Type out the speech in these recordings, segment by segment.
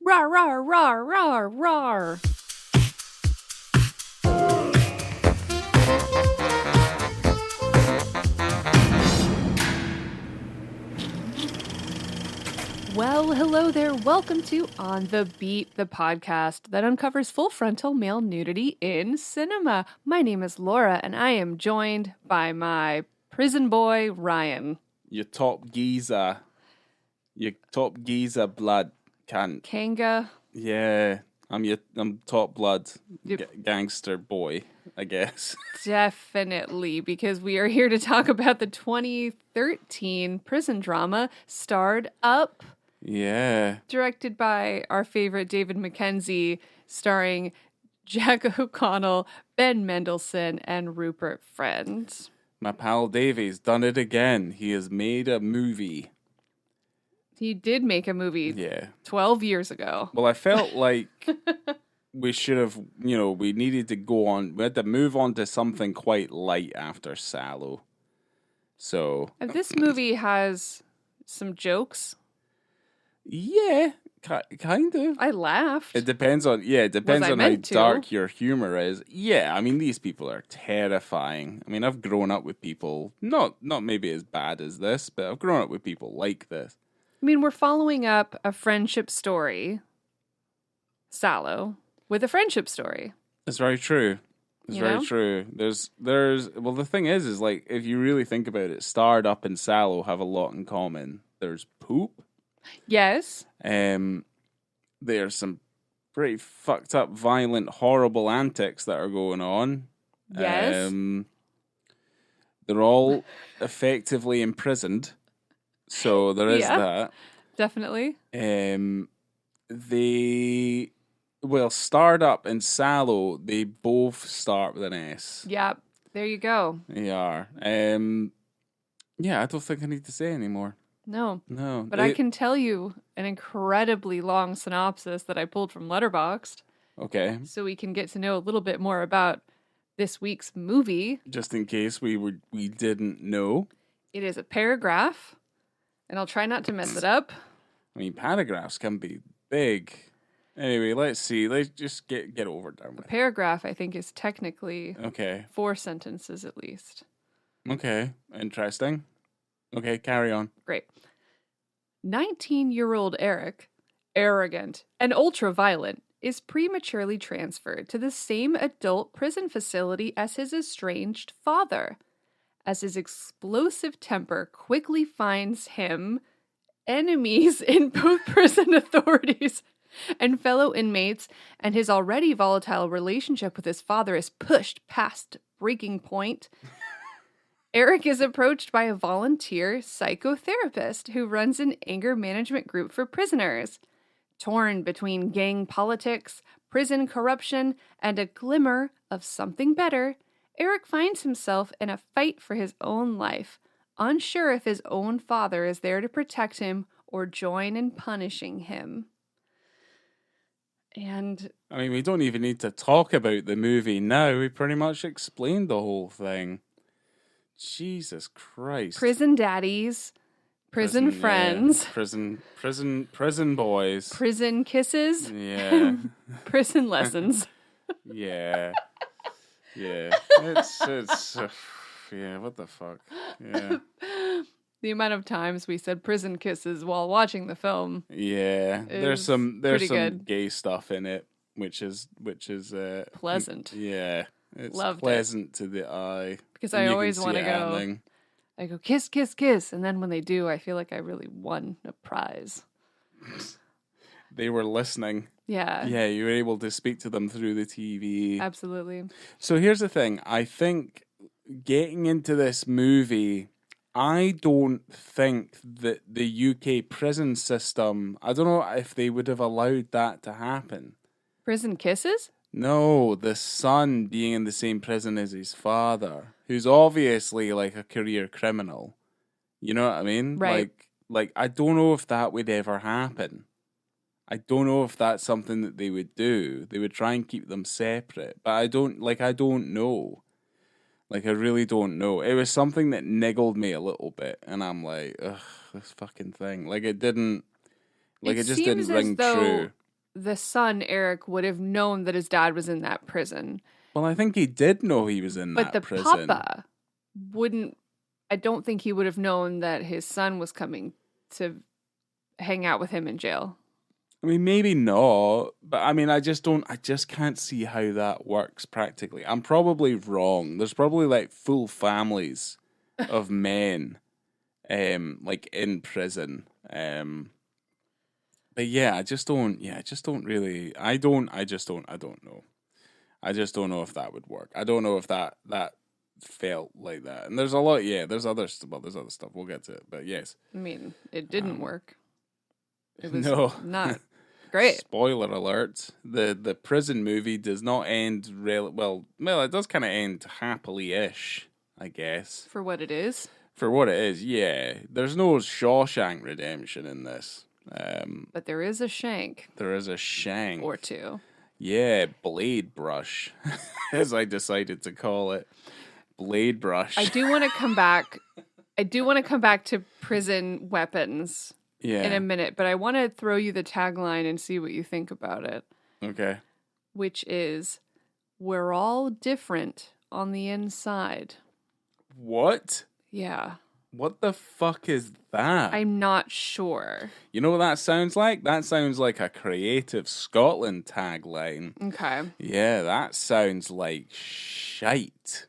Rawr, rawr, rawr, rawr, rawr. Well, hello there. Welcome to On the Beat, the podcast that uncovers full frontal male nudity in cinema. My name is Laura, and I am joined by my prison boy, Ryan. Your top geezer blood cunt. Kanga. Yeah, I'm top blood gangster boy, I guess. Definitely, because we are here to talk about the 2013 prison drama Starred Up. Yeah. Directed by our favorite David Mackenzie, starring Jack O'Connell, Ben Mendelsohn, and Rupert Friend. My pal Davey's done it again. He has made a movie. He did make a movie 12 years ago. Well, I felt like we should have, we needed to go on. We had to move on to something quite light after Sallow. So. This movie has some jokes. Yeah, kind of. I laughed. It depends on how dark your humor is. Yeah, I mean, these people are terrifying. I mean, I've grown up with people, not maybe as bad as this, but I've grown up with people like this. I mean, we're following up a friendship story, Sallow, with a friendship story. It's very true. It's very true. Well, the thing is like, if you really think about it, Starred Up and Sallow have a lot in common. There's poop. Yes. There's some pretty fucked up, violent, horrible antics that are going on. Yes. They're all effectively imprisoned. So there is that. Definitely. Starred Up and Sallow, they both start with an S. Yeah, there you go. They are. I don't think I need to say anymore. No. No. But I can tell you an incredibly long synopsis that I pulled from Letterboxd. Okay. So we can get to know a little bit more about this week's movie. Just in case we didn't know. It is a paragraph, and I'll try not to mess it up. I mean, paragraphs can be big. Anyway, let's see. Let's just get over it down with. A paragraph, I think, is technically 4 sentences at least. Okay. Interesting. Okay, carry on. Great. 19-year-old Eric, arrogant and ultra-violent, is prematurely transferred to the same adult prison facility as his estranged father, as his explosive temper quickly finds him enemies in both prison authorities and fellow inmates, and his already volatile relationship with his father is pushed past breaking point. Eric is approached by a volunteer psychotherapist who runs an anger management group for prisoners. Torn between gang politics, prison corruption, and a glimmer of something better, Eric finds himself in a fight for his own life, unsure if his own father is there to protect him or join in punishing him. And I mean, we don't even need to talk about the movie now. We pretty much explained the whole thing. Jesus Christ. Prison daddies, prison friends, prison boys, prison kisses, prison lessons. Yeah. It's what the fuck? Yeah. The amount of times we said prison kisses while watching the film. Yeah. There's some good. gay stuff in it, which is pleasant. Yeah. It's Loved pleasant to the eye. Because I always want to go, I go, kiss, kiss, kiss. And then when they do, I feel like I really won a prize. They were listening. Yeah. Yeah, you were able to speak to them through the TV. Absolutely. So here's the thing. I think getting into this movie, I don't think that the UK prison system, I don't know if they would have allowed that to happen. Prison kisses? No, the son being in the same prison as his father, who's obviously like a career criminal. You know what I mean? Right. Like I don't know if that would ever happen. I don't know if that's something that they would do. They would try and keep them separate, but I don't know. Like, I really don't know. It was something that niggled me a little bit, and I'm like, ugh, this fucking thing. Like, it just didn't ring true. the son, Eric, would have known that his dad was in that prison. Well, I think he did know he was in But that the prison. papa wouldn't, I don't think he would have known that his son was coming to hang out with him in jail. I mean, maybe not, but I mean, I just can't see how that works practically. I'm probably wrong. There's probably like full families of men, like in prison. But yeah, I just don't know. I just don't know if that would work. I don't know if that felt like that. And there's a lot, there's other stuff. We'll get to it, but yes. I mean, it didn't work. It was not great. Spoiler alert. The prison movie does not end well, it does kind of end happily-ish, I guess. For what it is. For what it is, yeah. There's no Shawshank Redemption in this. But there is a shank. There is a shank. Or two. Yeah, blade brush, as I decided to call it. Blade brush. I do want to come back. To prison weapons in a minute, but I want to throw you the tagline and see what you think about it. Okay. Which is, we're all different on the inside. What? Yeah. What the fuck is that? I'm not sure. You know what that sounds like? That sounds like a Creative Scotland tagline. Okay. Yeah, that sounds like shite.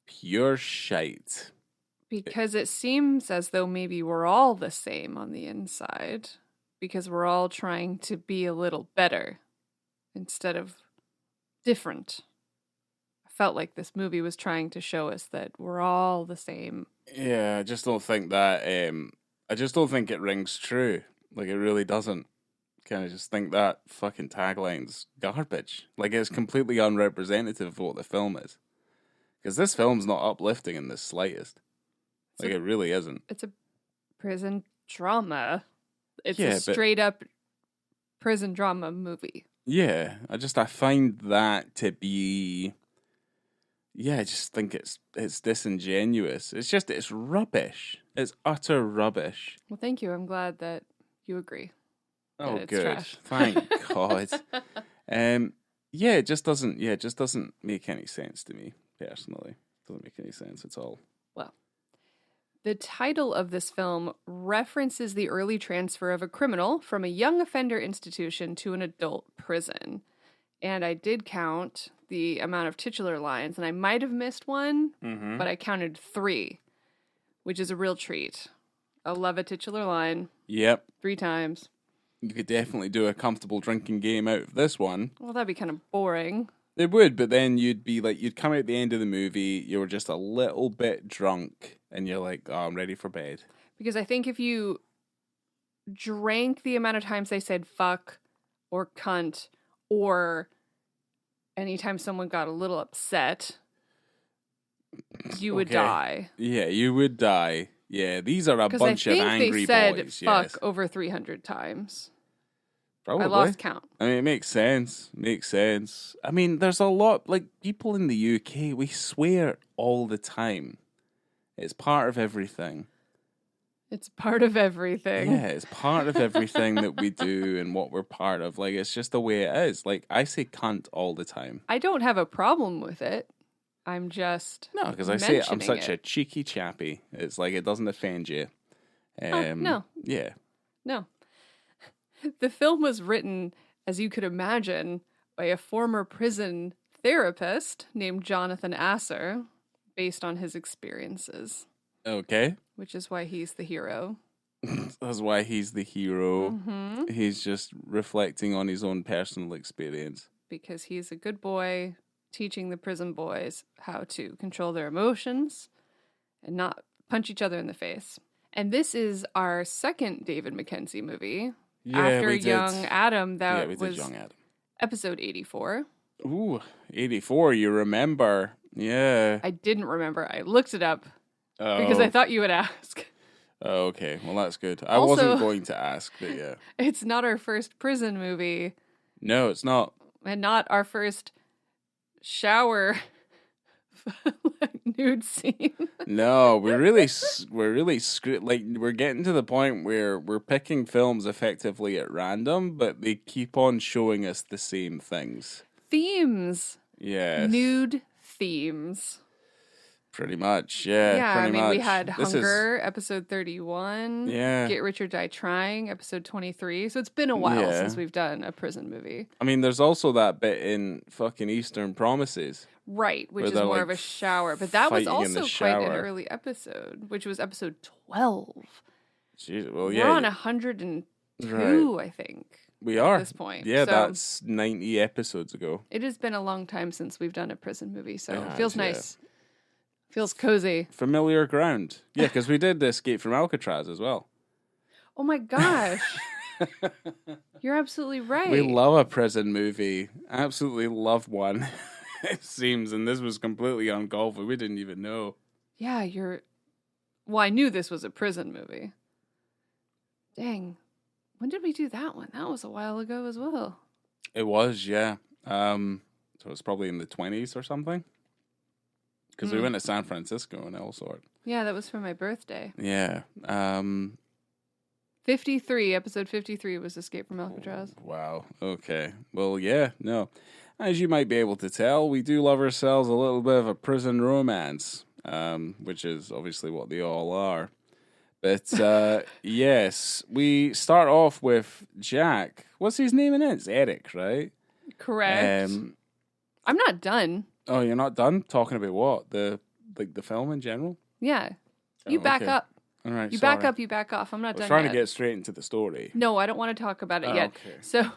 Pure shite. Because it seems as though maybe we're all the same on the inside. Because we're all trying to be a little better instead of different. I felt like this movie was trying to show us that we're all the same. Yeah, I just don't think that. I just don't think it rings true. Like, it really doesn't. Kind of just think that fucking tagline's garbage. Like, it's completely unrepresentative of what the film is. Because this film's not uplifting in the slightest. Like, it really isn't. It's a prison drama. It's Yeah, a straight up prison drama movie. Yeah, I find that to be. Yeah, I just think it's disingenuous. It's rubbish. It's utter rubbish. Well, thank you. I'm glad that you agree. Oh, it's good. Trash. Thank God. It just doesn't make any sense to me personally. It doesn't make any sense at all. Well, the title of this film references the early transfer of a criminal from a young offender institution to an adult prison. And I did count the amount of titular lines, and I might have missed one, but I counted 3, which is a real treat. I love a titular line. Yep. 3 times. You could definitely do a comfortable drinking game out of this one. Well, that'd be kind of boring. It would, but then you'd come out at the end of the movie, you were just a little bit drunk, and you're like, oh, I'm ready for bed. Because I think if you drank the amount of times they said fuck or cunt, or anytime someone got a little upset, you would die. Yeah, you would die. Yeah, these are a bunch of angry they said boys. Fuck yes. over 300 times. Probably. I lost count. I mean, it makes sense. I mean, there's a lot, like, people in the UK, we swear all the time. It's part of everything. It's part of everything. Yeah, it's part of everything that we do and what we're part of. Like, it's just the way it is. Like, I say cunt all the time. I don't have a problem with it. I'm just No, because I say it, I'm such a cheeky chappy. It's like, it doesn't offend you. No. Yeah. No. The film was written, as you could imagine, by a former prison therapist named Jonathan Asser, based on his experiences. Okay. Which is why he's the hero. That's why he's the hero. Mm-hmm. He's just reflecting on his own personal experience. Because he's a good boy, teaching the prison boys how to control their emotions and not punch each other in the face. And this is our second David Mackenzie movie. Yeah, after we did. Young Adam, that we did was Young Adam. episode 84. Ooh, 84, you remember. Yeah. I didn't remember. I looked it up because I thought you would ask. Oh, okay. Well, that's good. I Also, wasn't going to ask, but yeah. It's not our first prison movie. No, it's not. And not our first shower nude scene. No, we're really screwed. Like, we're getting to the point where we're picking films effectively at random, but they keep on showing us the same things. Themes. Yes. Nude themes. Pretty much, yeah. Yeah, pretty I mean, much. we had This Hunger, episode 31. Yeah. Get Rich or Die Trying, episode 23. So it's been a while Yeah. since we've done a prison movie. I mean, there's also that bit in fucking Eastern Promises. Right, which Where is they're, more like, of a shower. But that was fighting in the also quite an shower. early episode, which was episode 12. Jeez, well, We're on 102, Right. I think. We are. At this point. Yeah, So that's 90 episodes ago. it has been a long time since we've done a prison movie, so It it has, feels yeah. nice. Feels cozy. Familiar ground. Yeah, because we did the Escape from Alcatraz as well. Oh my gosh. You're absolutely right. We love a prison movie. Absolutely love one. It seems, and this was completely uncalled for. We didn't even know. Yeah, well, I knew this was a prison movie. Dang. When did we do that one? That was a while ago as well. It was, yeah. So it was probably in the 20s or something. Because we went to San Francisco and all sort. Yeah, that was for my birthday. Yeah. 53, episode 53 was Escape from Alcatraz. Wow. Okay. Well, yeah, no. As you might be able to tell, we do love ourselves a little bit of a prison romance, which is obviously what they all are. But yes, we start off with Jack. What's his name in it? It's Eric, right? Correct. I'm not done. Oh, you're not done talking about what? The film in general? Yeah. You Oh, back okay. up. All right. You sorry. back up, you back off. I'm not I was done trying yet. to get straight into the story. No, I don't want to talk about it yet. Okay. So,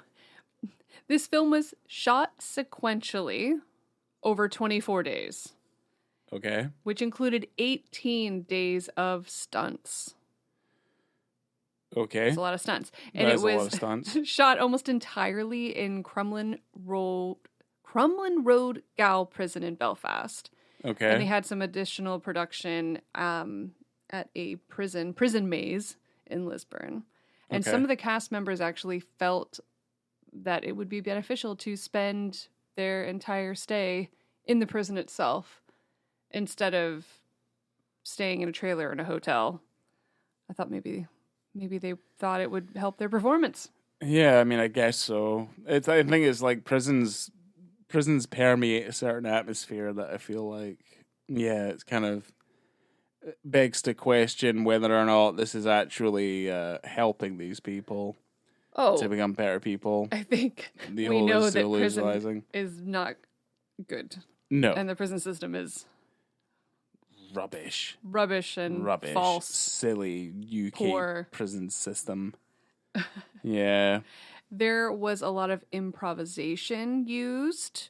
this film was shot sequentially over 24 days, Okay. which included 18 days of stunts. Okay. It's a lot of stunts. And That it is a lot was of stunts. shot almost entirely in Crumlin Road Gal Prison in Belfast. Okay. And they had some additional production at a prison maze in Lisburn. And Okay. some of the cast members actually felt that it would be beneficial to spend their entire stay in the prison itself instead of staying in a trailer in a hotel. I thought maybe they thought it would help their performance. Yeah, I mean, I guess so. I think it's like prisons permeate a certain atmosphere that I feel like, yeah, it's kind of begs to question whether or not this is actually helping these people to become better people. I think The we whole know that institutionalizing. prison is not good. No. And the prison system is Rubbish. rubbish and false. Silly UK poor. prison system. Yeah. There was a lot of improvisation used.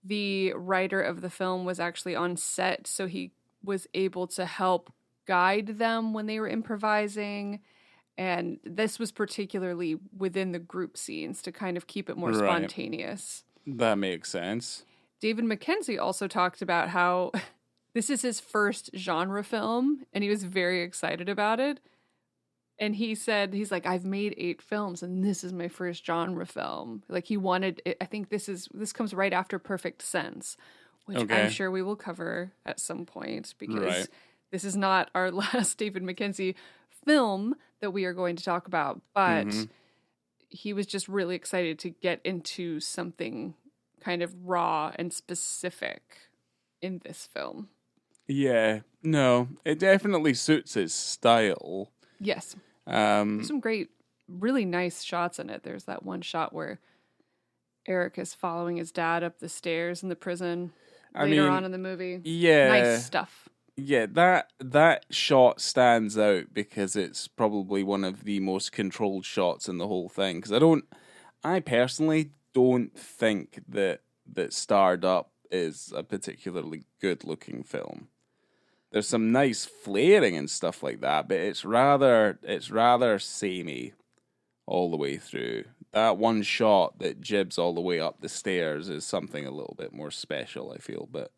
The writer of the film was actually on set, so he was able to help guide them when they were improvising. And this was particularly within the group scenes to kind of keep it more Right. spontaneous. That makes sense. David Mackenzie also talked about how this is his first genre film, and he was very excited about it. And he said, he's like, I've made 8 films, and this is my first genre film. Like, he wanted it, I think this comes right after Perfect Sense, which Okay. I'm sure we will cover at some point, because Right. this is not our last David Mackenzie film that we are going to talk about. But Mhm. he was just really excited to get into something kind of raw and specific in this film. Yeah. No, it definitely suits his style. Yes. Um, There's some great, really nice shots in it. There's that one shot where Eric is following his dad up the stairs in the prison later on in the movie. Yeah. Nice stuff. Yeah, that shot stands out because it's probably one of the most controlled shots in the whole thing. Because I personally don't think that Starred Up is a particularly good looking film. There's some nice flaring and stuff like that, but it's rather samey all the way through. That one shot that jibs all the way up the stairs is something a little bit more special, I feel. But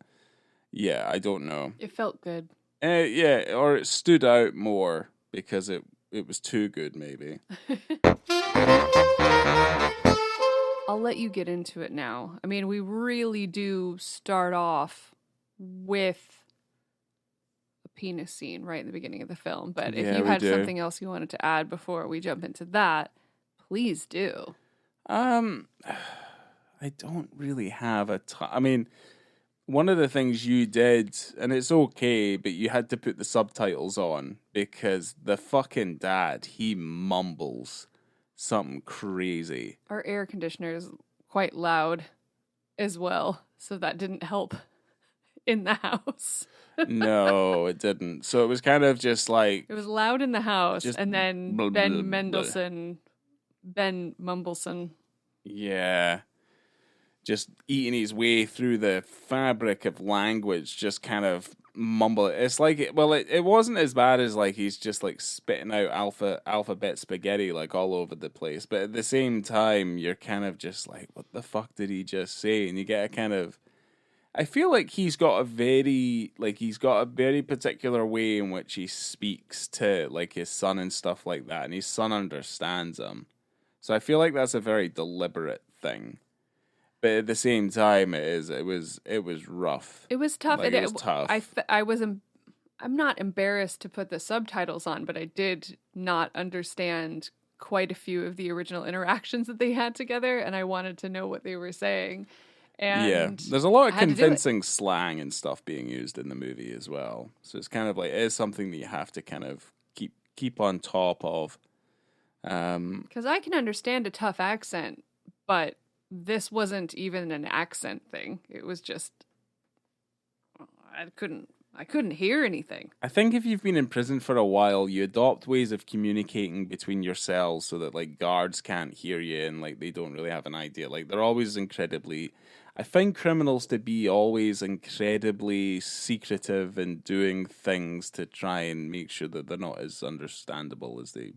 yeah, I don't know. It felt good. Yeah, or it stood out more because it was too good, maybe. I'll let you get into it now. I mean, we really do start off with penis scene right in the beginning of the film. But if Yeah, you we had do. something else you wanted to add before we jump into that, please do. I don't really have a ton. I mean, one of the things you did, and it's okay, but you had to put the subtitles on because the fucking dad, he mumbles something crazy. Our air conditioner is quite loud as well, so that didn't help in the house. No, it didn't. So it was kind of just like, It was loud in the house, just and then blah, blah, blah. Ben Mumbleson. Yeah. Just eating his way through the fabric of language, just kind of mumble. It's like, it wasn't as bad as like he's just like spitting out alphabet spaghetti like all over the place. But at the same time, you're kind of just like, what the fuck did he just say? And you get a kind of, I feel like he's got a very particular way in which he speaks to like his son and stuff like that, and his son understands him. So I feel like that's a very deliberate thing. But at the same time, it was rough. It was tough. Like, it was tough. I'm not embarrassed to put the subtitles on, but I did not understand quite a few of the original interactions that they had together, and I wanted to know what they were saying. And yeah, there's a lot of convincing slang and stuff being used in the movie as well. So it's kind of like, it is something that you have to kind of keep on top of. Because I can understand a tough accent, but this wasn't even an accent thing. It was just, I couldn't hear anything. I think if you've been in prison for a while, you adopt ways of communicating between yourselves so that like guards can't hear you and like they don't really have an idea. Like they're always I find criminals to be always incredibly secretive and doing things to try and make sure that they're not as understandable as they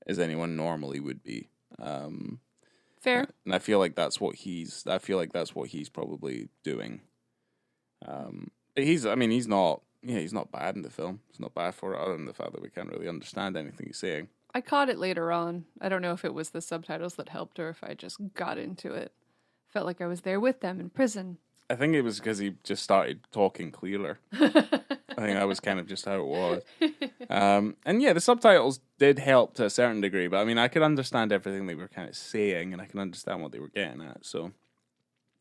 as anyone normally would be. Fair. And I feel like that's what he's probably doing. But he's not bad in the film. He's not bad for it, other than the fact that we can't really understand anything he's saying. I caught it later on. I don't know if it was the subtitles that helped or if I just got into it. Felt like I was there with them in prison. I think it was because he just started talking clearer. I think that was kind of just how it was. And yeah, the subtitles did help to a certain degree, but I mean, I could understand everything they were kind of saying, and I can understand what they were getting at. So,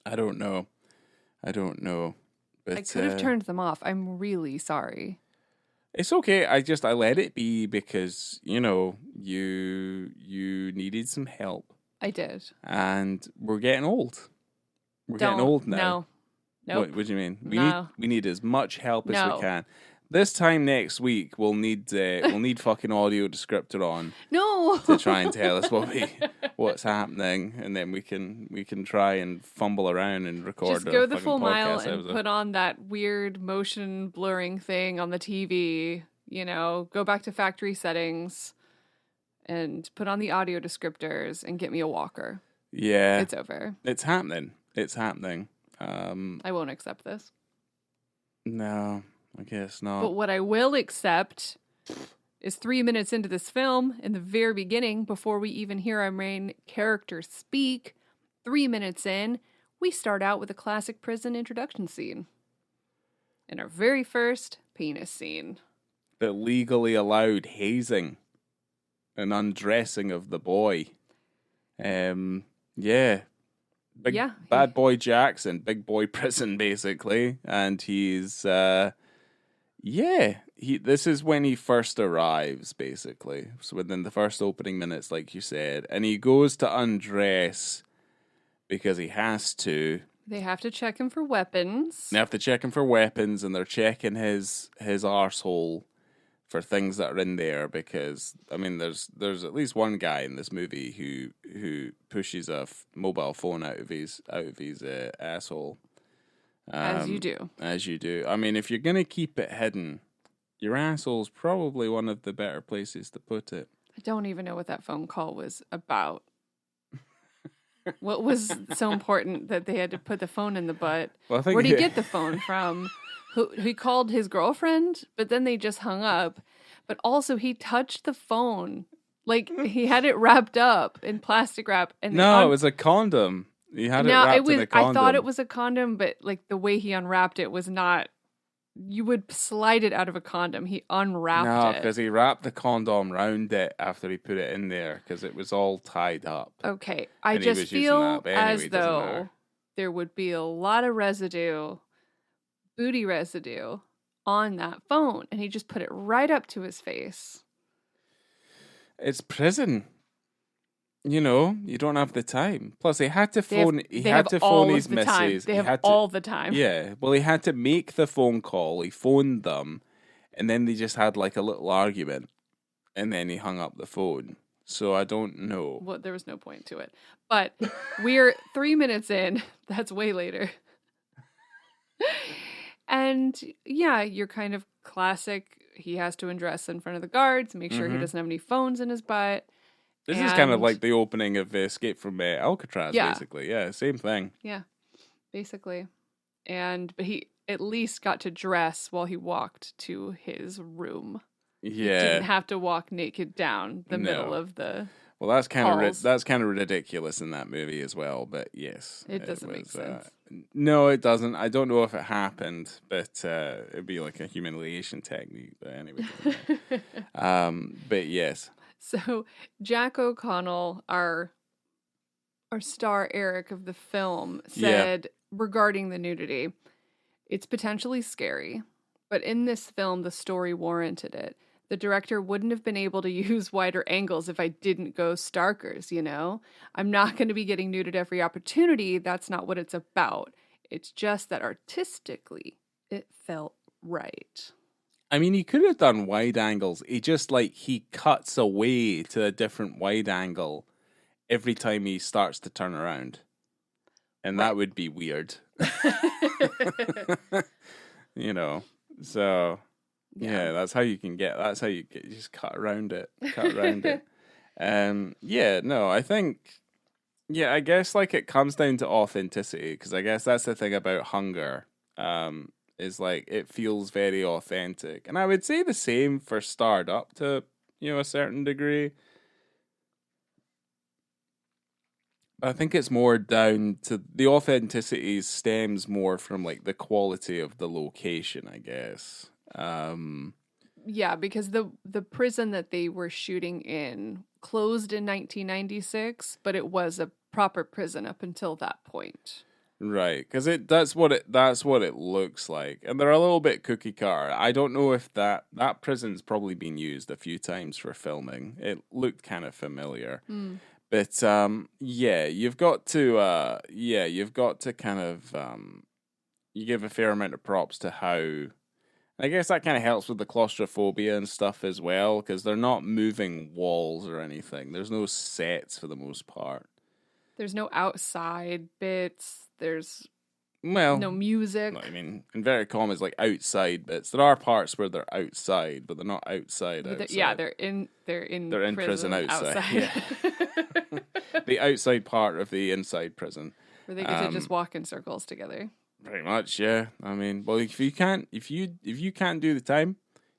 I don't know. But I could have turned them off. I'm really sorry. It's okay. I let it be because, you needed some help. I did. And we're getting old. Getting old now. No. Nope. What do you mean? We need as much help as we can. This time next week, we'll need fucking audio descriptor on. No. To try and tell us what's happening, and then we can try and fumble around and record. Just go the full mile and episode. put on that weird motion blurring thing on the TV. Go back to factory settings, and put on the audio descriptors and get me a walker. Yeah, it's over. It's happening. I won't accept this. No, I guess not. But what I will accept is 3 minutes into this film, in the very beginning, before we even hear our main character speak, 3 minutes in, we start out with a classic prison introduction scene. And our very first penis scene. The legally allowed hazing and undressing of the boy. Yeah. Bad boy Jackson, big boy prison, basically. And he's, this is when he first arrives, basically. So within the first opening minutes, like you said. And he goes to undress because he has to. They have to check him for weapons. They have to check him for weapons, and they're checking his arsehole for things that are in there, because I mean, there's at least one guy in this movie who pushes a mobile phone out of his asshole. As you do. I mean, if you're gonna keep it hidden, your asshole's probably one of the better places to put it. I don't even know what that phone call was about. What was so important that they had to put the phone in the butt? Well, where'd he get the phone from? He called his girlfriend, but then they just hung up. But also, he touched the phone. Like, he had it wrapped up in plastic wrap. And no, it was a condom. He had it wrapped in a condom. I thought it was a condom, but like the way he unwrapped it was not You would slide it out of a condom. He unwrapped No, it. because he wrapped the condom round it after he put it in there because it was all tied up. Okay, I And he just was using feel that, but anyway, as it doesn't though matter. there would be a lot of residue, booty residue, on that phone, and he just put it right up to his face. It's prison. You know, you don't have the time. Plus, he had to They have- phone. He they had have to all phone of his the time. missus. They He have had to, all the time. Yeah, well, he had to make the phone call. He phoned them, and then they just had like a little argument, and then he hung up the phone. So I don't know. Well, there was no point to it. But we're 3 minutes in. That's way later. And yeah, you're kind of classic. He has to undress in front of the guards, make sure he doesn't have any phones in his butt. This is kind of And- like the opening of Escape from Alcatraz, Yeah. basically. Yeah, same thing. Yeah, basically. But he at least got to dress while he walked to his room. He didn't Yeah. have to walk naked down the middle No. of the. Well, that's kind of Halls. that's kind of ridiculous in that movie as well. But yes, It doesn't make sense. No, it doesn't. I don't know if it happened, but it'd be like a humiliation technique. But anyway, it doesn't. But yes, So Jack O'Connell, our star Eric of the film, said regarding the nudity, it's potentially scary, but in this film, the story warranted it. The director wouldn't have been able to use wider angles if I didn't go starkers, you know? I'm not going to be getting nude at every opportunity. That's not what it's about. It's just that artistically, it felt right. I mean, he could have done wide angles. He just he cuts away to a different wide angle every time he starts to turn around, and that would be weird. You know, so. Yeah, that's how you get. You just cut around it. Yeah, no, I think. Yeah, I guess it comes down to authenticity because I guess that's the thing about Hunger. Is it feels very authentic, and I would say the same for Starred up to a certain degree. I think it's more down to the authenticity stems more from the quality of the location, I guess. Yeah, because the prison that they were shooting in closed in 1996, but it was a proper prison up until that point. Right, because that's what it looks like, and they're a little bit cookie cutter. I don't know if that prison's probably been used a few times for filming. It looked kind of familiar, but yeah, you've got to kind of you give a fair amount of props to how. I guess that kind of helps with the claustrophobia and stuff as well, because they're not moving walls or anything. There's no sets for the most part. There's no outside bits. There's no music. I mean, inverted commas outside bits. There are parts where they're outside, but they're not outside. Yeah, they're in prison outside. Yeah. The outside part of the inside prison, where they get to just walk in circles together. Pretty much, yeah. I mean, well, if you can't do the time,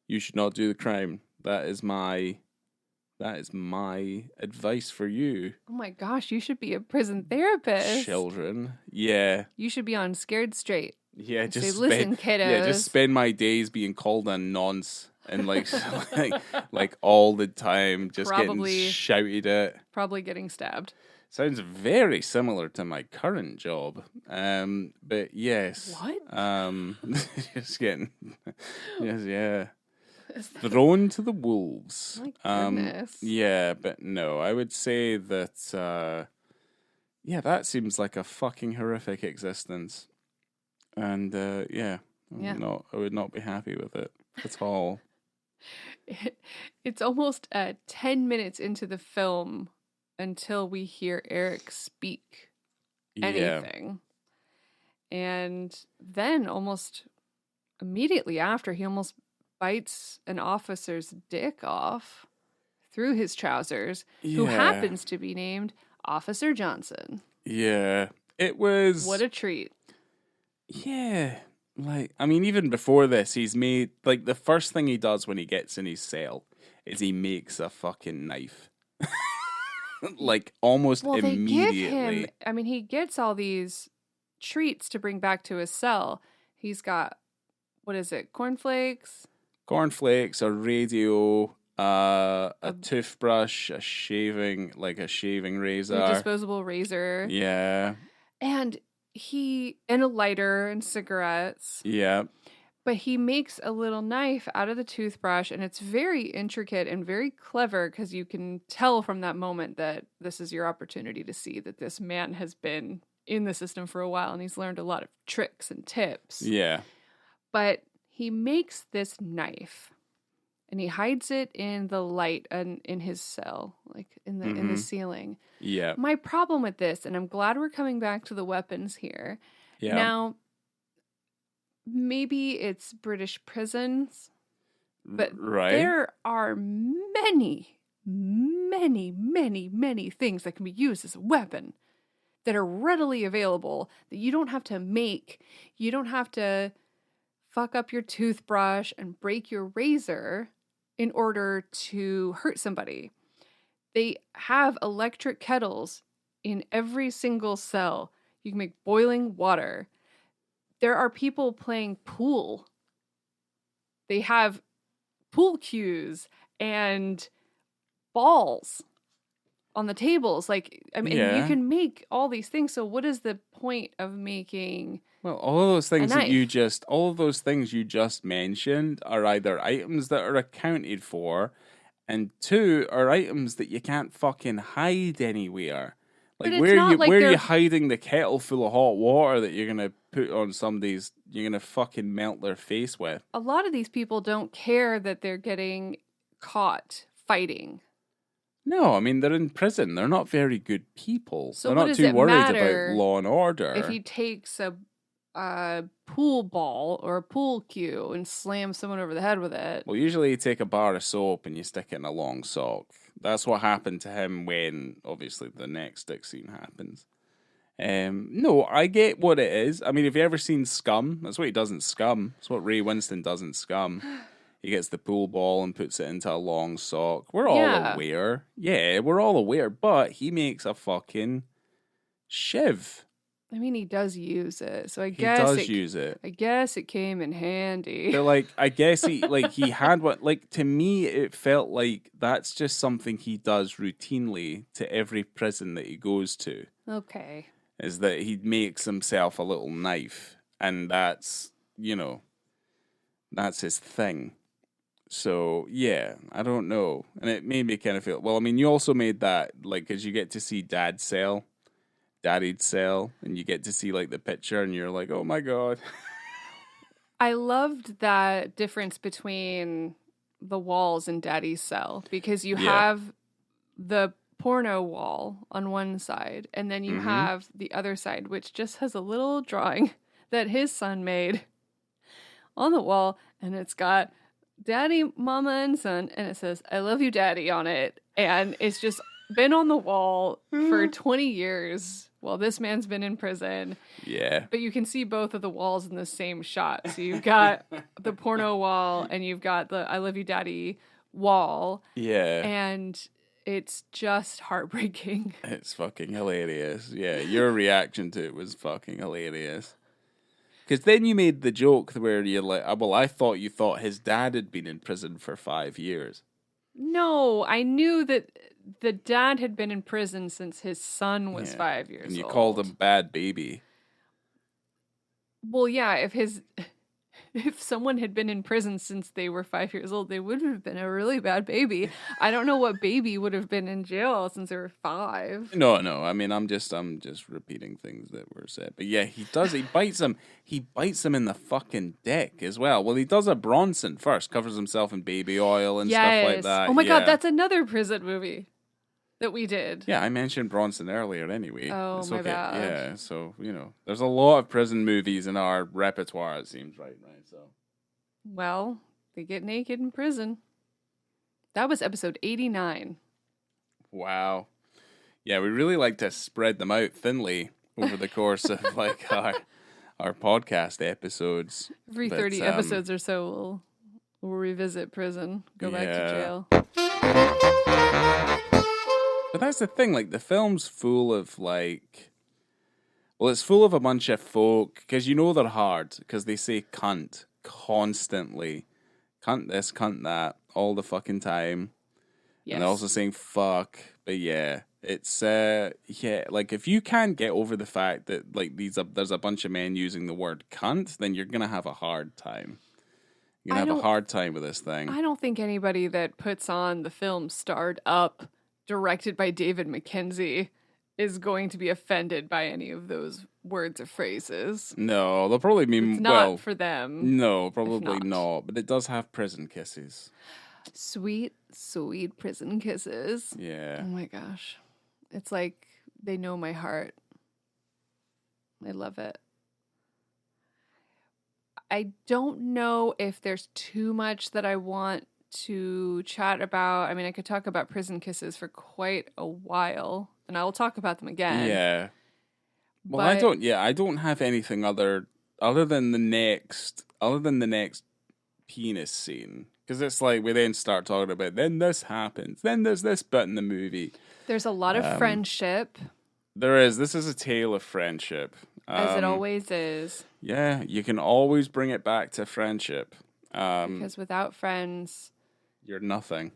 you should not do the crime. That is my advice for you. Oh my gosh, you should be a prison therapist. Children, yeah. You should be on Scared Straight. Yeah, just say, listen, kiddos. Yeah, just spend my days being called a nonce and all the time, just getting shouted at. Probably getting stabbed. Sounds very similar to my current job. But yes. What? Just getting, yes, yeah. Thrown to the wolves. My goodness. Yeah, but no, I would say that, that seems like a fucking horrific existence. And, I would not be happy with it at all. It's almost 10 minutes into the film until we hear Eric speak anything. Yeah. And then almost immediately after, he almost bites an officer's dick off through his trousers, who happens to be named Officer Johnson. Yeah. It was... What a treat. Yeah. I mean, even before this, he's made... the first thing he does when he gets in his cell is he makes a fucking knife. Almost immediately. They give him, I mean, he gets all these treats to bring back to his cell. He's got, what is it? Cornflakes? Cornflakes, a radio, a toothbrush, a shaving razor. A disposable razor. Yeah. And a lighter and cigarettes. Yeah. But he makes a little knife out of the toothbrush, and it's very intricate and very clever because you can tell from that moment that this is your opportunity to see that this man has been in the system for a while and he's learned a lot of tricks and tips. Yeah. But he makes this knife and he hides it in the light and in his cell, like in the ceiling. Yeah. My problem with this, and I'm glad we're coming back to the weapons here. Yeah. Now, maybe it's British prisons, but there are many, many, many, many things that can be used as a weapon that are readily available that you don't have to make. You don't have to fuck up your toothbrush and break your razor in order to hurt somebody. They have electric kettles in every single cell. You can make boiling water. There are people playing pool. They have pool cues and balls on the tables. Like, I mean, you can make all these things. So what is the point of making... Well, all of those things you just mentioned are either items that are accounted for, and two are items that you can't fucking hide anywhere. Like, where are you hiding the kettle full of hot water that you're gonna put on somebody's? You're gonna fucking melt their face with. A lot of these people don't care that they're getting caught fighting. No, I mean, they're in prison. They're not very good people. So they're not too worried about law and order. If he takes a pool ball or a pool cue and slams someone over the head with it. Well, usually you take a bar of soap and you stick it in a long sock. That's what happened to him when, obviously, the next stick scene happens. No, I get what it is. I mean, have you ever seen Scum? That's what he does in Scum. That's what Ray Winston does in Scum. He gets the pool ball and puts it into a long sock. We're all aware. Yeah, we're all aware. But he makes a fucking shiv. I mean, he does use it, so I guess it came in handy. But like, I guess he had what, like, to me, it felt like that's just something he does routinely to every prison that he goes to. Okay. Is that he makes himself a little knife, and that's his thing. So yeah, I don't know, and it made me kind of feel. Well, I mean, you also made that like, because you get to see Daddy'd cell, and you get to see like the picture, and you're like, oh my god. I loved that difference between the walls in Daddy's cell, because you have the porno wall on one side, and then you have the other side, which just has a little drawing that his son made on the wall, and it's got Daddy, Mama, and Son, and it says, I love you, Daddy, on it. And it's just been on the wall for 20 years while this man's been in prison. Yeah. But you can see both of the walls in the same shot. So you've got the porno wall and you've got the I love you, Daddy wall. Yeah. And it's just heartbreaking. It's fucking hilarious. Yeah, your reaction to it was fucking hilarious. Because then you made the joke where you're like, well, I thought you thought his dad had been in prison for 5 years. No, I knew that the dad had been in prison since his son was 5 years old. And you called him Bad Baby. Well, yeah, if someone had been in prison since they were 5 years old, they would have been a really bad baby. I don't know what baby would have been in jail since they were 5. No. I mean, I'm just repeating things that were said. But yeah, he does. He bites him. He bites him in the fucking dick as well. Well, he does a Bronson first, covers himself in baby oil and stuff like that. Oh my god, that's another prison movie that we did. Yeah, I mentioned Bronson earlier anyway. Oh, it's my bad. Yeah, so, there's a lot of prison movies in our repertoire, it seems, right? So. Well, they get naked in prison. That was episode 89. Wow. Yeah, we really like to spread them out thinly over the course of like our podcast episodes. Every 30 episodes or so, we'll revisit prison, go back to jail. But that's the thing, like, the film's full of, like... Well, it's full of a bunch of folk, because they're hard, because they say cunt constantly cunt this, cunt that, all the fucking time. Yes. And they're also saying fuck. But yeah, it's like if you can't get over the fact that like there's a bunch of men using the word cunt, then you're gonna have a hard time. You're gonna have a hard time with this thing. I don't think anybody that puts on the film Starred Up, directed by David Mackenzie, is going to be offended by any of those words or phrases. No, they'll probably mean It's not for them. No, probably not. But it does have prison kisses. Sweet, sweet prison kisses. Yeah. Oh my gosh. It's like they know my heart. I love it. I don't know if there's too much that I want to chat about. I mean, I could talk about prison kisses for quite a while, and I will talk about them again. Yeah. Well, but I don't have anything other than the next penis scene. Because it's like we then start talking about, then this happens, then there's this bit in the movie. There's a lot of friendship. There is. This is a tale of friendship. As it always is. Yeah, you can always bring it back to friendship. Because without friends... You're nothing.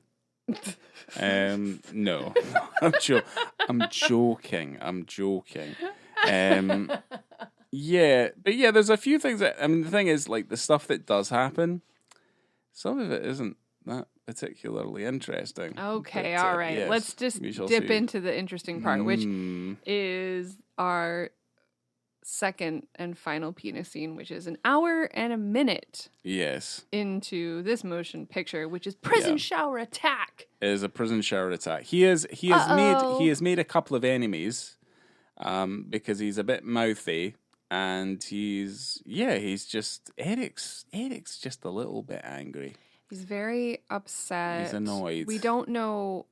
No. I'm joking. Yeah, but yeah, there's a few things that, I mean, the thing is, like, the stuff that does happen, some of it isn't that particularly interesting. Okay, but, all right. yes, Let's just dip into the interesting part, which is our second and final penis scene, which is an hour and a minute. Yes. Into this motion picture, which is prison shower attack. It is a prison shower attack. He has made a couple of enemies, because he's a bit mouthy. And Eric's just a little bit angry. He's very upset. He's annoyed. We don't know.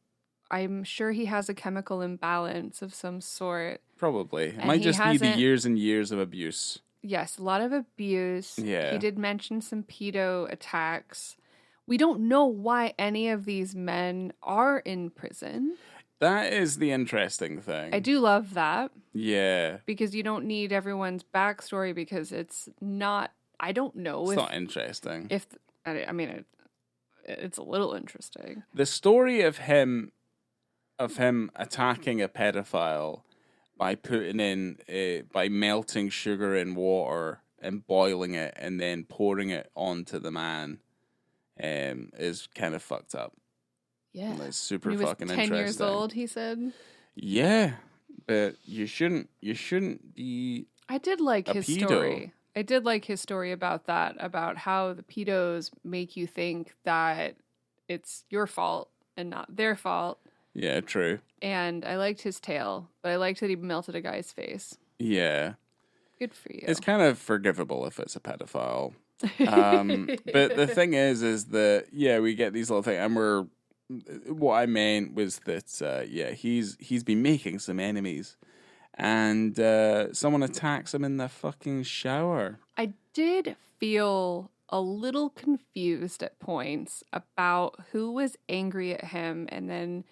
I'm sure he has a chemical imbalance of some sort. Probably. It might just be the years and years of abuse. Yes, a lot of abuse. Yeah. He did mention some pedo attacks. We don't know why any of these men are in prison. That is the interesting thing. I do love that. Yeah. Because you don't need everyone's backstory because it's not, I don't know. It's not interesting. It's a little interesting. The story of him attacking a pedophile by by melting sugar in water and boiling it and then pouring it onto the man, is kind of fucked up. Yeah. It's super he was fucking 10 interesting. years old, he said. Yeah, but you shouldn't be I did like his pedo. story. I did like his story about that, about how the pedos make you think that it's your fault and not their fault. Yeah, true. And I liked his tale, but I liked that he melted a guy's face. Yeah. Good for you. It's kind of forgivable if it's a pedophile. But the thing is that, yeah, we get these little things, and what I meant was that, he's been making some enemies, and someone attacks him in the fucking shower. I did feel a little confused at points about who was angry at him, and then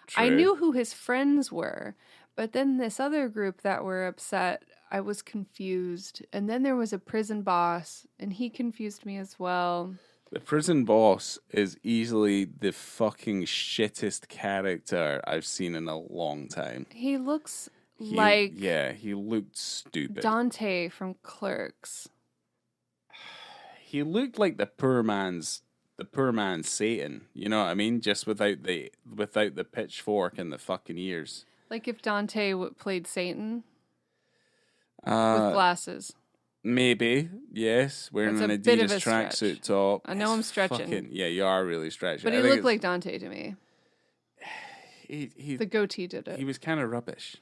True. I knew who his friends were, but then this other group that were upset, I was confused. And then there was a prison boss, and he confused me as well. The prison boss is easily the fucking shittest character I've seen in a long time. He looks he looked stupid. Dante from Clerks. He looked like the poor man's Satan. You know what I mean? Just without the pitchfork and the fucking ears. Like if Dante played Satan with Uh, glasses. Maybe, yes. Wearing an That's a bit of Adidas a stretch. tracksuit top. I know I'm stretching. Yeah, you are really stretching. But he looked like Dante to me. The goatee did it. He was kind of rubbish.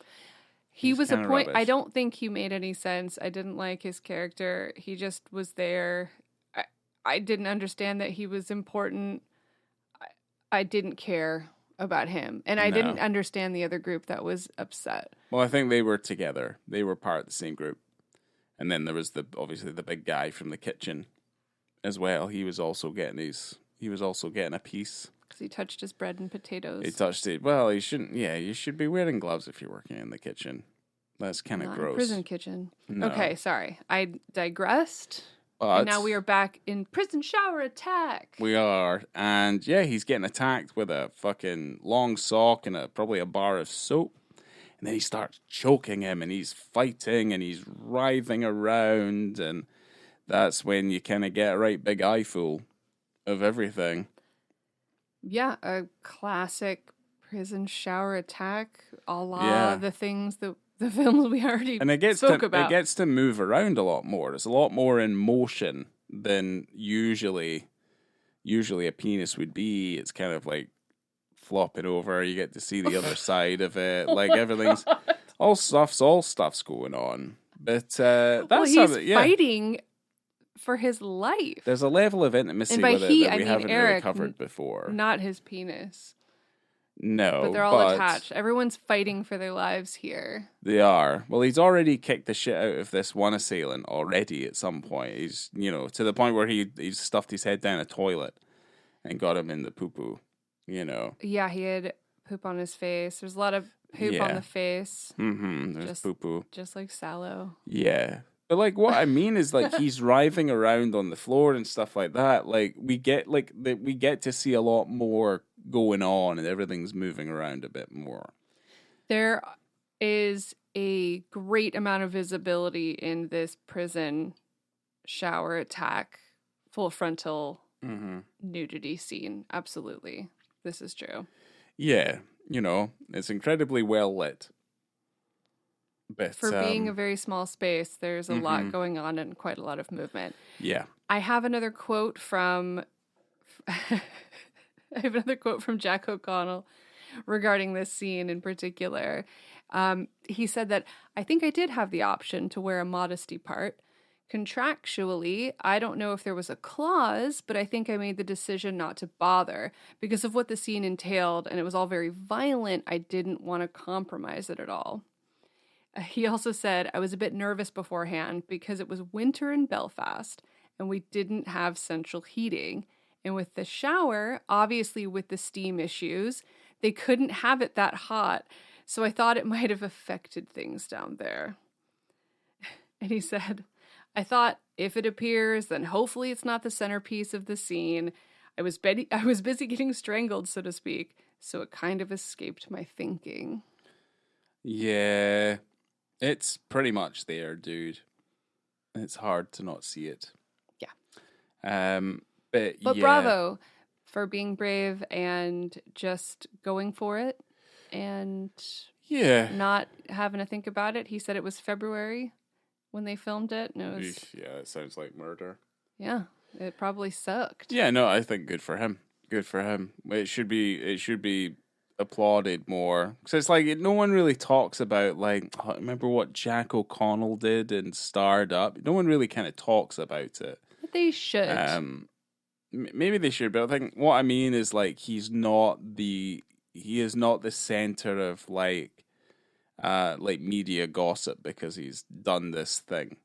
He was a kinda point. rubbish. I don't think he made any sense. I didn't like his character. He just was there. I didn't understand that he was important. I didn't care about him. And I didn't understand the other group that was upset. Well, I think they were together. They were part of the same group. And then there was obviously the big guy from the kitchen as well. He was also getting a piece. Because he touched his bread and potatoes. He touched it. Well, he shouldn't. Yeah, you should be wearing gloves if you're working in the kitchen. That's kind of Not gross. a prison kitchen. No. Okay, sorry. I digressed. But And now we are back in prison shower attack. We are. And yeah, he's getting attacked with a fucking long sock and probably a bar of soap. And then he starts choking him and he's fighting and he's writhing around. And that's when you kind of get a right big eyeful of everything. Yeah, a classic prison shower attack, a la the things that the films we already spoke about. It gets to move around a lot more. There's a lot more in motion than usually a penis would be. It's kind of like flopping over. You get to see the other side of it. Like everything's all stuff's going on. But that's he's fighting for his life. There's a level of intimacy with it that we haven't really covered before. Not his penis. No, but they're all attached. Everyone's fighting for their lives here. They are. Well, he's already kicked the shit out of this one assailant already at some point. He's, to the point where he's stuffed his head down a toilet and got him in the poo-poo, Yeah, he had poop on his face. There's a lot of poop on the face. Mm-hmm. There's poo-poo. Just like Sallow. Yeah. But, like, what I mean is, like, he's writhing around on the floor and stuff like that. Like, we get to see a lot more going on and everything's moving around a bit more. There is a great amount of visibility in this prison shower attack, full frontal nudity scene. Absolutely. This is true. Yeah. It's incredibly well lit. But, for being a very small space, there's a lot going on and quite a lot of movement. Yeah. I have another quote from Jack O'Connell regarding this scene in particular. He said that, "I think I did have the option to wear a modesty part. Contractually, I don't know if there was a clause, but I think I made the decision not to bother. Because of what the scene entailed, and it was all very violent, I didn't want to compromise it at all." He also said, "I was a bit nervous beforehand because it was winter in Belfast and we didn't have central heating. And with the shower, obviously with the steam issues, they couldn't have it that hot. So I thought it might have affected things down there." And he said, "I thought if it appears, then hopefully it's not the centerpiece of the scene. I was busy getting strangled, so to speak, so it kind of escaped my thinking." Yeah. It's pretty much there, dude. It's hard to not see it. Yeah. But yeah. Bravo for being brave and just going for it and not having to think about it. He said it was February when they filmed it. And it was, yeah, it sounds like murder. Yeah, it probably sucked. Yeah, no, I think good for him. Good for him. It should be applauded more, because it's like no one really talks about, like, remember what Jack O'Connell did and Starred Up. No one really kind of talks about it. But they should. Maybe they should, but I think what I mean is, like, he is not the center of like media gossip because he's done this thing,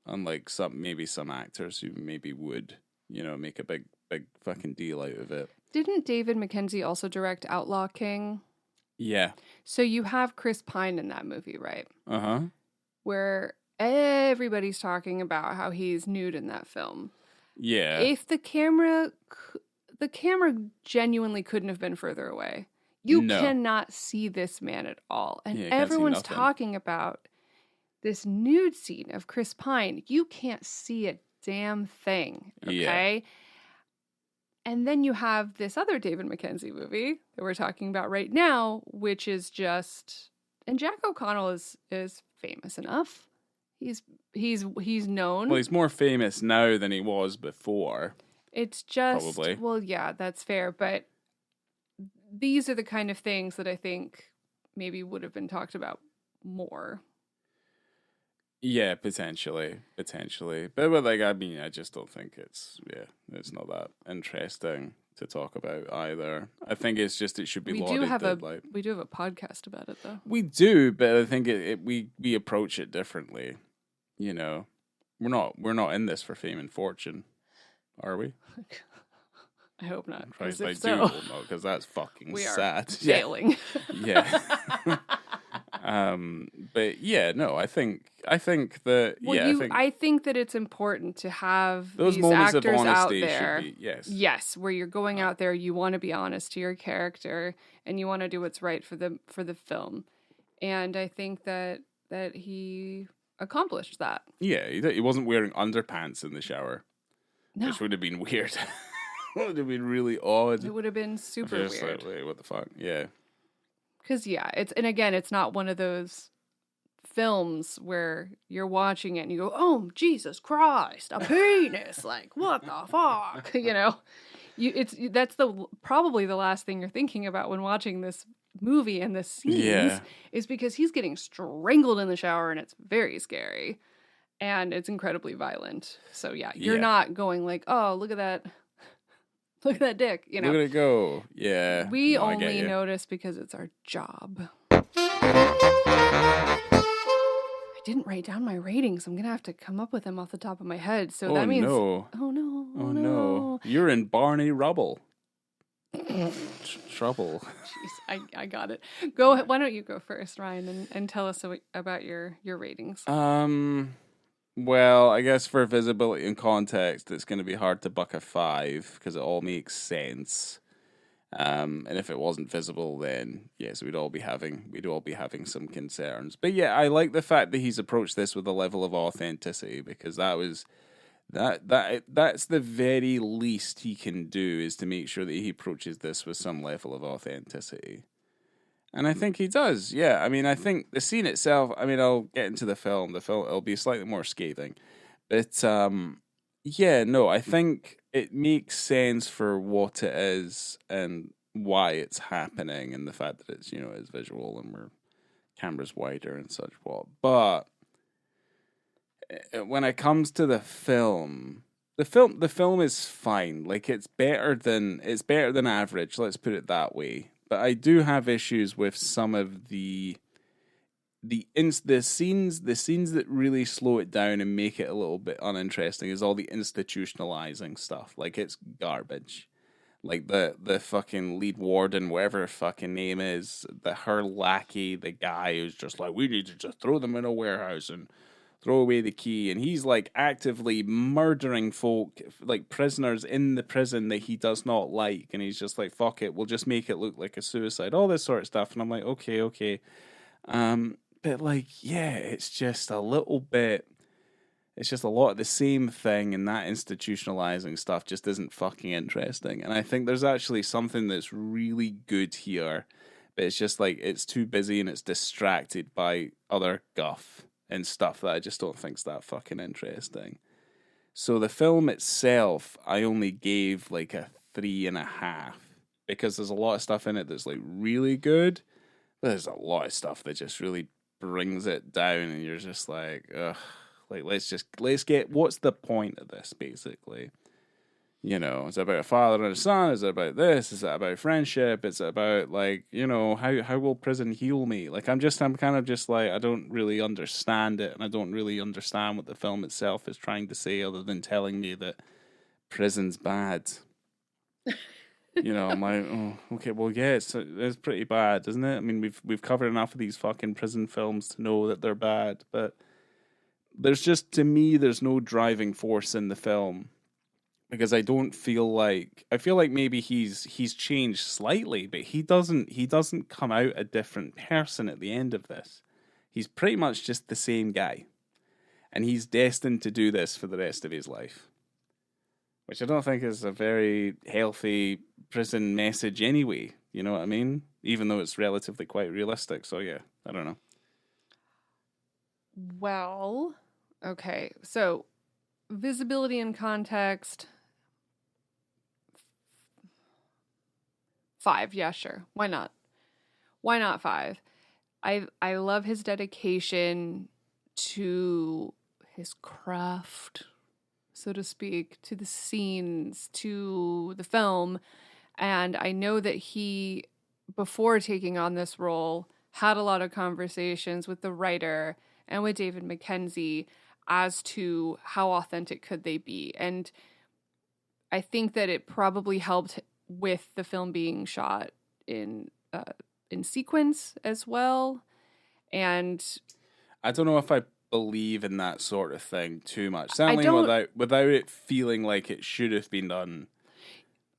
unlike some actors who maybe would, make a big fucking deal out of it. Didn't David Mackenzie also direct Outlaw King? Yeah. So you have Chris Pine in that movie, right? Uh-huh. Where everybody's talking about how he's nude in that film. Yeah. If the camera genuinely couldn't have been further away. You cannot see this man at all. And everyone's talking about this nude scene of Chris Pine. You can't see a damn thing, okay? Yeah. And then you have this other David Mackenzie movie that we're talking about right now, which is just, and Jack O'Connell is famous enough. He's known. Well, he's more famous now than he was before. It's just, probably. Well, yeah, that's fair. But these are the kind of things that I think maybe would have been talked about more. Yeah, potentially. But like, I mean, I just don't think it's not that interesting to talk about either. I think it's just, it should be lauded. We do have a podcast about it, though. We do, but I think we approach it differently. We're not in this for fame and fortune, are we? I hope not. Christ, I do hope not, because that's fucking sad. Failing. Yeah. But yeah, no, I think that Well, I think that it's important to have those these moments of actors out honesty should there. be, yes. Yes, where you're going out there, you want to be honest to your character and you want to do what's right for the film. And I think that he accomplished that. Yeah, he wasn't wearing underpants in the shower, No. which would have been weird. Would have been really odd. It would have been super Just weird. like, wait, what the fuck? Yeah. Because, yeah, it's not one of those films where you're watching it and you go, oh, Jesus Christ, a penis. Like, what the fuck? You know? That's probably the last thing you're thinking about when watching this movie and the scenes is because he's getting strangled in the shower and it's very scary. And it's incredibly violent. So, yeah, you're not going like, oh, look at that. Look at that dick, you know. Look at it go. Yeah. We only notice because it's our job. I didn't write down my ratings. I'm going to have to come up with them off the top of my head. So that means... No. Oh, no. Oh, no. You're in Barney Rubble. Trouble. Jeez, I got it. Go ahead. Why don't you go first, Ryan, and tell us about your ratings. Well, I guess for visibility and context, it's going to be hard to buck a 5 because it all makes sense. And if it wasn't visible, then yes, we'd all be having some concerns. But yeah, I like the fact that he's approached this with a level of authenticity because that's the very least he can do is to make sure that he approaches this with some level of authenticity. And I think he does, yeah. I mean, I think the scene itself, I mean, I'll get into the film. The film, it'll be slightly more scathing. But, yeah, no, I think it makes sense for what it is and why it's happening and the fact that it's, it's visual and where camera's wider and such what. But when it comes to the film is fine. Like, it's better than average, let's put it that way. But I do have issues with some of the scenes that really slow it down and make it a little bit uninteresting is all the institutionalizing stuff. Like, it's garbage. Like the fucking lead warden, whatever her fucking name is, her lackey, the guy who's just like, we need to just throw them in a warehouse and throw away the key, and he's like actively murdering folk, like prisoners in the prison that he does not like, and he's just like, fuck it, we'll just make it look like a suicide, all this sort of stuff. And I'm like, okay. But like, yeah, it's just a little bit, it's just a lot of the same thing, and that institutionalizing stuff just isn't fucking interesting. And I think there's actually something that's really good here, but it's just like, it's too busy and it's distracted by other guff and stuff that I just don't think's that fucking interesting. So the film itself, I only gave like a 3.5 because there's a lot of stuff in it that's like really good, but there's a lot of stuff that just really brings it down, and you're just like, ugh, like let's get what's the point of this basically? Is it about a father and a son? Is it about this? Is it about friendship? Is it about like, how will prison heal me? Like I'm kind of just like, I don't really understand it, and I don't really understand what the film itself is trying to say other than telling me that prison's bad. I'm like, oh, okay, well, yeah, it's pretty bad, isn't it? I mean, we've covered enough of these fucking prison films to know that they're bad, but to me, there's no driving force in the film. Because I feel like maybe he's changed slightly, but he doesn't come out a different person at the end of this. He's pretty much just the same guy. And he's destined to do this for the rest of his life. Which I don't think is a very healthy prison message anyway, you know what I mean? Even though it's relatively quite realistic, so yeah, I don't know. Well, okay, so visibility and context... 5, yeah, sure. Why not? Why not 5? I love his dedication to his craft, so to speak, to the scenes, to the film. And I know that he, before taking on this role, had a lot of conversations with the writer and with David Mackenzie as to how authentic could they be. And I think that it probably helped with the film being shot in sequence as well. And I don't know if I believe in that sort of thing too much. I Certainly don't. without it feeling like it should have been done.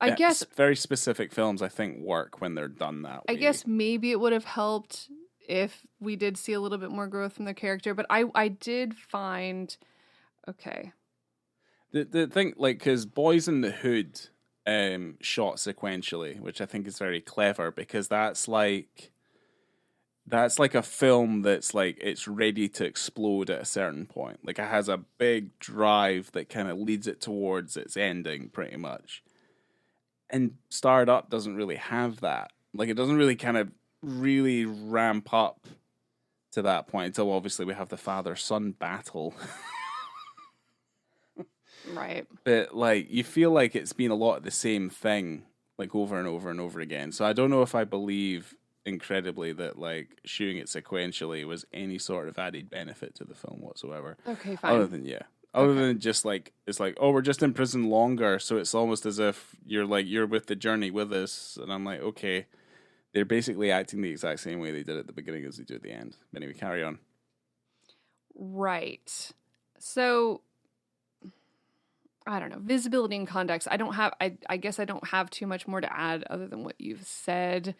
I guess. Very specific films, I think, work when they're done that way. I guess maybe it would have helped if we did see a little bit more growth from the character. But I did find. Okay. The thing, like, because Boys in the Hood shot sequentially, which I think is very clever, because that's like a film that's like it's ready to explode at a certain point. Like, it has a big drive that kind of leads it towards its ending, pretty much. And Starred Up doesn't really have that. Like, it doesn't really kind of really ramp up to that point until obviously we have the father-son battle. Right. But, like, you feel like it's been a lot of the same thing, like, over and over and over again. So I don't know if I believe incredibly that, like, shooting it sequentially was any sort of added benefit to the film whatsoever. Okay, fine. Other than just, like, it's like, oh, we're just in prison longer, so it's almost as if you're with the journey with us. And I'm like, okay, they're basically acting the exact same way they did at the beginning as they do at the end. But anyway, carry on. Right. So, I don't know. Visibility and context. I guess I don't have too much more to add other than what you've said.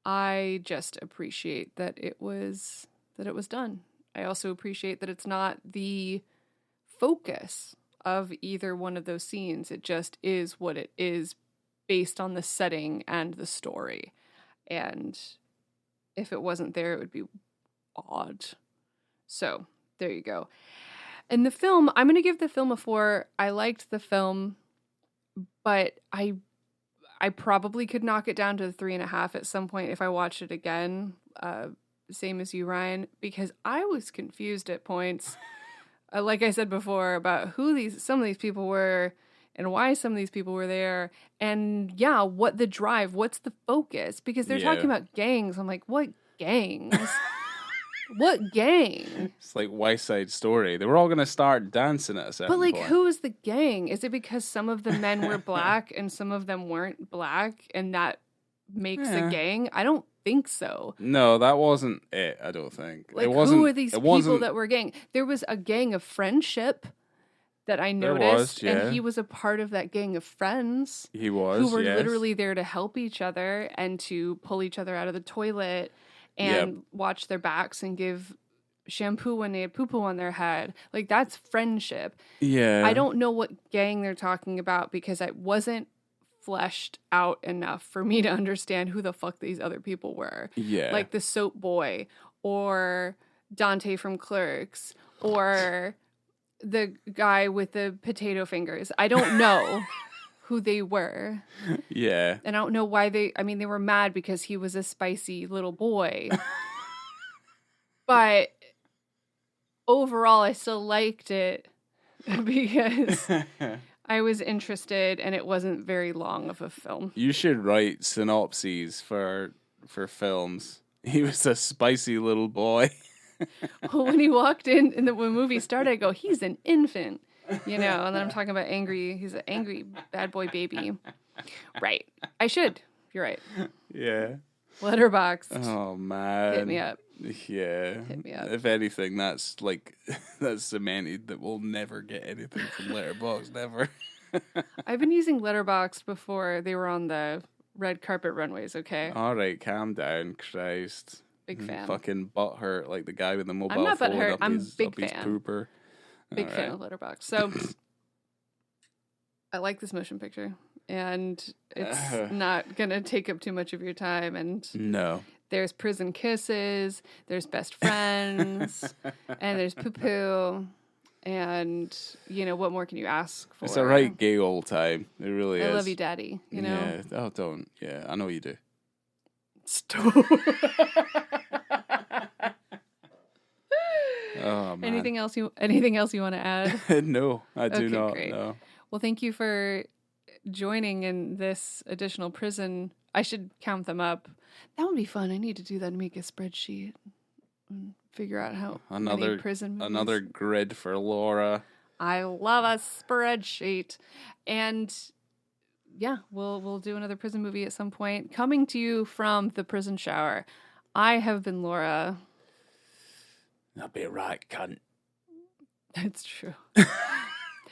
I just appreciate that it was done. I also appreciate that it's not the focus of either one of those scenes. It just is what it is based on the setting and the story. And if it wasn't there, it would be odd. So, there you go. And the film, I'm going to give the film a 4. I liked the film, but I probably could knock it down to 3.5 at some point if I watched it again. Same as you, Ryan, because I was confused at points. Like I said before, about who some of these people were and why some of these people were there. And yeah, what the drive, what's the focus? Because they're talking about gangs. I'm like, what gangs? What gang? It's like West Side Story. They were all going to start dancing at a certain point. But, like, who is the gang? Is it because some of the men were black and some of them weren't black and that makes a gang? I don't think so. No, that wasn't it, I don't think. Like, who are these people that were gang? There was a gang of friendship that I noticed, and he was a part of that gang of friends. He was, who were literally there to help each other and to pull each other out of the toilet and watch their backs and give shampoo when they had poo-poo on their head. Like, that's friendship. Yeah. I don't know what gang they're talking about because it wasn't fleshed out enough for me to understand who the fuck these other people were. Yeah. Like the soap boy or Dante from Clerks or the guy with the potato fingers. I don't know who they were. Yeah. And I don't know why they were mad because he was a spicy little boy. But overall, I still liked it because I was interested and it wasn't very long of a film. You should write synopses for films. He was a spicy little boy. Well, when he walked in when the movie started, I go, he's an infant. You know, and then I'm talking about he's an angry bad boy baby. Right. I should. You're right. Yeah. Letterboxd. Oh, man. Hit me up. Yeah. Hit me up. If anything, that's cemented that we'll never get anything from Letterboxd, never. I've been using Letterboxd before they were on the red carpet runways, okay? All right, calm down, Christ. Big fan. Fucking butthurt like the guy with the mobile I'm not phone butthurt. up I'm his, big up his fan. pooper. Big fan of Letterboxd. So I like this motion picture, and it's not gonna take up too much of your time. And no, there's prison kisses, there's best friends, and there's poo poo, and what more can you ask for? It's a right gay old time. It really is. I love you, Daddy. You know. Yeah. Oh, don't. Yeah, I know you do. Stop. Oh, man. Anything else you want to add? No, I do not. Great. No. Well, thank you for joining in this additional prison. I should count them up. That would be fun. I need to do that and make a spreadsheet and figure out how many prison movies. Another grid for Laura. I love a spreadsheet. And yeah, we'll do another prison movie at some point. Coming to you from the prison shower. I have been Laura. I'll be right, cunt. That's true.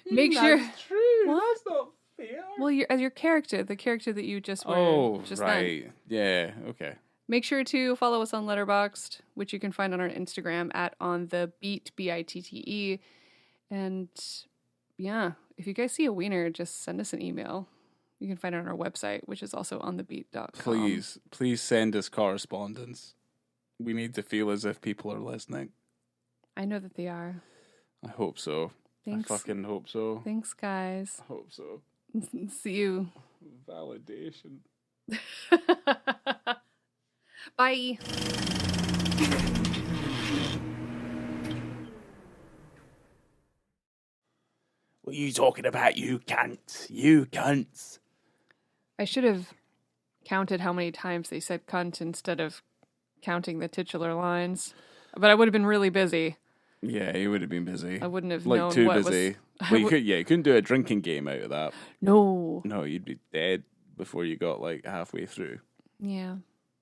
Make sure. That's true. What? That's not fair. Well, as your character, the character that you just were. Oh, just right. Then. Yeah, okay. Make sure to follow us on Letterboxd, which you can find on our Instagram at onthebeat, BITTE. And yeah, if you guys see a wiener, just send us an email. You can find it on our website, which is also onthebeat.com. Please send us correspondence. We need to feel as if people are listening. I know that they are. I hope so. Thanks. I fucking hope so. Thanks, guys. I hope so. See you. Validation. Bye. What are you talking about, you cunts? You cunts. I should have counted how many times they said cunt instead of counting the titular lines. But I would have been really busy. Yeah, you would have been busy. I wouldn't have like known too what busy. was... Well, you couldn't do a drinking game out of that. No. No, you'd be dead before you got like halfway through. Yeah.